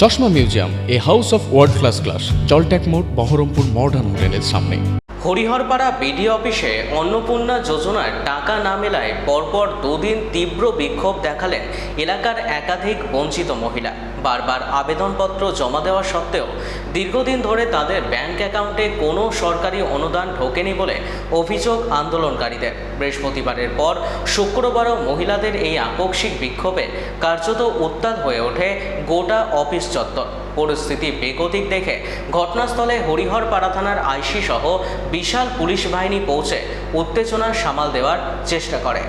চশমা museum, a house of world class, জলট্যাক মোড়, বহরমপুর মডার্ন হোটেলের সামনে। হরিহরপাড়া বিডিও অফিসে অন্নপূর্ণা যোজনার টাকা না মেলায় পরপর দুদিন তীব্র বিক্ষোভ দেখালেন এলাকার একাধিক বঞ্চিত মহিলা। বারবার আবেদনপত্র জমা দেওয়া সত্ত্বেও দীর্ঘদিন ধরে তাদের ব্যাংক অ্যাকাউন্টে কোনো সরকারি অনুদান ঢোকেনি বলে অভিযোগ আন্দোলনকারীদের। বৃহস্পতিবারের পর শুক্রবারও মহিলাদের এই আকস্মিক বিক্ষোভে কার্যত উত্তাল হয়ে ওঠে গোটা অফিস চত্বর। পরিস্থিতি বেগতিক দেখে ঘটনাস্থলে হরিহরপাড়া থানার আইসি সহ বিশাল পুলিশ বাহিনী পৌঁছে উত্তেজনা সামাল দেওয়ার চেষ্টা করে।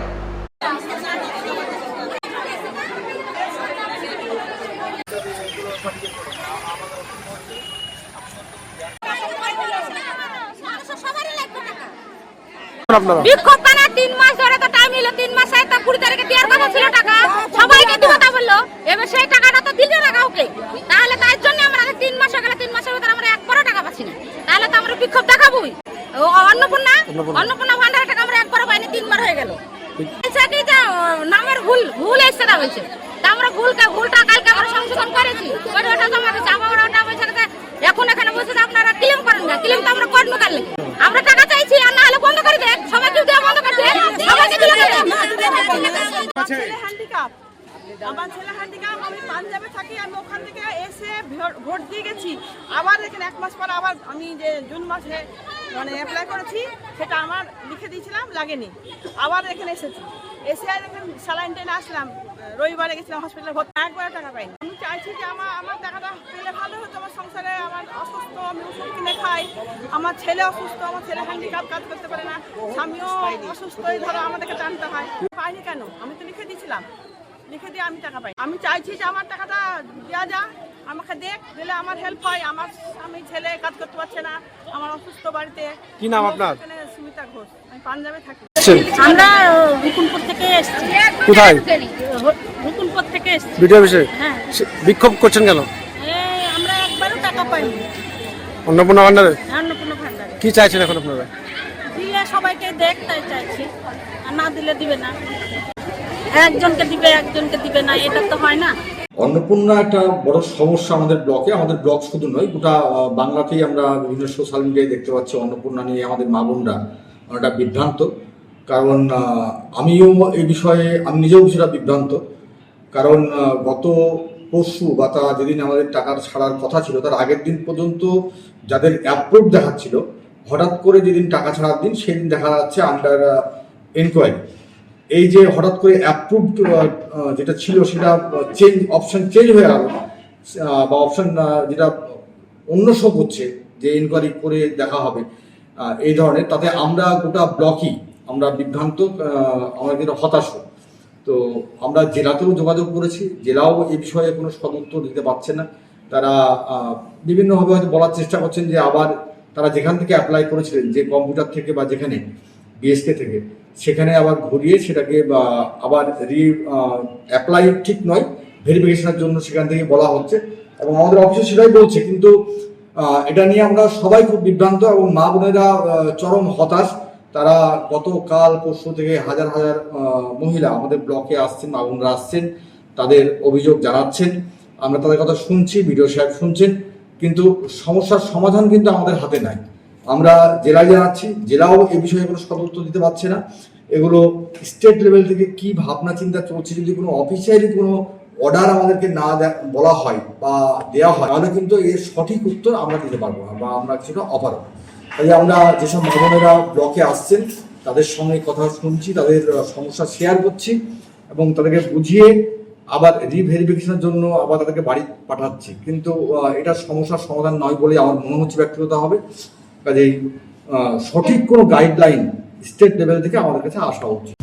বিক্ষোভ টানা 3 মাস ধরে তো টাইম নিল, 3 মাসে তা 20 তারিখে দেওয়ার কথা ছিল টাকা, সবাইকে দিব তা বললো। এবার সেই টাকাটা তো দিল না কাউকে, তাহলে তার জন্য আমরা 3 মাস হয়ে গেল, 3 মাসের ভিতরে আমরা 1 টাকা পাচ্ছি না, তাহলে তো আমরা বিক্ষোভ দেখাবোই। অন্নপূর্ণা ভান্ডারের টাকা আমরা 1 পাইনি, 3 বার হয়ে গেল। নামের ভুল এসে না হয়েছে, তা আমরা ভুলটা কালকে আমরা সংশোধন করেছি, ওটা জমা দিয়েছি। ওটা বলছে এখন এখানে বলছে যে আপনারা ক্লেম করেন না, ক্লেম তো আমরা করবো কালকে। আমরা টাকা চাইছি, আর না হলে বন্ধ করে দেন, সবাইকে দেওয়া বন্ধ করে দেন, সবাইকে দিলে আমার ছেলে হ্যান্ডিক্যাপ। আমি পাঞ্জাবে থাকি, আমি ওখান থেকে এসে ভোট দিয়ে গেছি। আবার এখানে 1 মাস পর আবার আমি যে জুন মাসে অ্যাপ্লাই করেছি, সেটা আমার লিখে দিয়েছিলাম, লাগেনি। আবার এখানে এসেছি, এসে আর এখানে স্যালাইন টেনে আসলাম। রবিবারে গেছিলাম হসপিটালে, ভর্তি 1 টাকা পাইনি। আমি চাইছি যে আমার টাকাটা পেলে ভালো হতো। আমার সংসারে আমার অসুস্থ, আমি ওষুধ কিনে খাই, আমার ছেলে অসুস্থ, আমার ছেলে হ্যান্ডিক্যাপ, কাজ করতে পারে না, স্বামীও অসুস্থ, ধরো আমাদেরকে টানতে হয়। পাইনি কেন? আমি তো লিখে দিয়েছিলাম, লিখে দিয়ে আমি টাকা পাই। আমি চাইছি যে আমার টাকাটা দেওয়া যা, আমাকে দিলে আমার হেল্প হয়। আমার স্বামী ছেলে কাজ করতে পারছে না, আমার অসুস্থ বাড়িতে। কি নাম আপনার? সুমিতা ঘোষ, আমি পাঞ্জাবে থাকি। আমরা রুকুনপুর থেকে এসেছি। কোথায়? রুকুনপুর থেকে এসেছি ভিডিও অফিসে। হ্যাঁ। বিক্ষোভ করছেন কেন? আমরা 1 টাকা পাইনি অন্নপূর্ণা ভান্ডারে। অন্নপূর্ণা ভান্ডারে। কি চাইছেন এখন আপনারা? দিলে সবাইকে দেখ, তাই চাইছি, আর না দিলে দিবে না। একজনকে দিবে না, এটা তো হয় না। অন্নপূর্ণা একটা বড় সমস্যা আমাদের ব্লকে। আমাদের ব্লক শুধু নয়, গোটা বাংলাতেই আমরা বিভিন্ন সোশ্যাল মিডিয়ায় দেখতে পাচ্ছি অন্নপূর্ণা নিয়ে আমাদের মা বোনরা একটা বিভ্রান্ত। কারণ আমিও এই বিষয়ে, আমি নিজেও কিছুটা বিভ্রান্ত। কারণ গত পরশু বা তা যেদিন আমাদের টাকার ছাড়ার কথা ছিল, তার আগের দিন পর্যন্ত যাদের অ্যাপ্রুভ দেখাচ্ছিল, হঠাৎ করে যেদিন টাকা ছাড়ার দিন সেদিন দেখা যাচ্ছে আন্ডার এনকোয়ারি। এই যে হঠাৎ করে অ্যাপ্রুভড যেটা ছিল সেটা অপশন চেঞ্জ হয়ে গেল, বা অপশন যেটা অন্য শো করছে যে ইনকোয়ারি করে দেখা হবে, এই ধরনের, তাতে আমরা গোটা ব্লকই আমরা বিভ্রান্ত, আমাদের হতাশ। তো আমরা জেলাতেও যোগাযোগ করেছি, জেলাও এই বিষয়ে কোনো সদুত্তর দিতে পারছে না। তারা বিভিন্নভাবে হয়তো বলার চেষ্টা করছেন যে আবার তারা যেখান থেকে অ্যাপ্লাই করেছিলেন, যে কম্পিউটার থেকে বা যেখানে বিএসকে থেকে, সেখানে আবার ঘুরিয়ে সেটাকে আবার অ্যাপ্লাই ঠিক নয়, ভেরিফিকেশনের জন্য সেখান থেকে বলা হচ্ছে, এবং আমাদের অফিসে সেটাই বলছে। কিন্তু এটা নিয়ে আমরা সবাই খুব বিভ্রান্ত, এবং মা বোনেরা চরম হতাশ। তারা গতকাল পরশু থেকে হাজার হাজার মহিলা আমাদের ব্লকে আসছেন, মা বোনরা আসছেন, তাদের অভিযোগ জানাচ্ছেন, আমরা তাদের কথা শুনছি, ভিডিও সাহেব শুনছেন, কিন্তু সমস্যার সমাধান কিন্তু আমাদের হাতে নাই। আমরা জেলায় জানাচ্ছি, জেলাও এ বিষয়ে কোনো সদুত্তর দিতে পারছে না। এগুলো স্টেট লেভেল থেকে কি ভাবনা চিন্তা চলছে, যদি কোনো অফিসিয়ালি কোনো অর্ডার আমাদেরকে না বলা হয় বা দেওয়া হয়, তাহলে কিন্তু এর সঠিক উত্তর আমরা দিতে পারবো না, বা আমরা কিছুটা অপারগ। তাই আমরা যেসব মা বোনেরা ব্লকে আসছেন তাদের সঙ্গে কথা শুনছি, তাদের সমস্যা শেয়ার করছি, এবং তাদেরকে বুঝিয়ে আবার রিভেরিফিকেশনের জন্য আবার তাদেরকে বাড়ি পাঠাচ্ছি। কিন্তু এটা সমস্যার সমাধান নয় বলে আমার মনে হচ্ছে ব্যক্তিগত হবে। কাজেই সঠিক কোনো গাইডলাইন স্টেট লেভেল থেকে আমাদের কাছে আসা উচিত।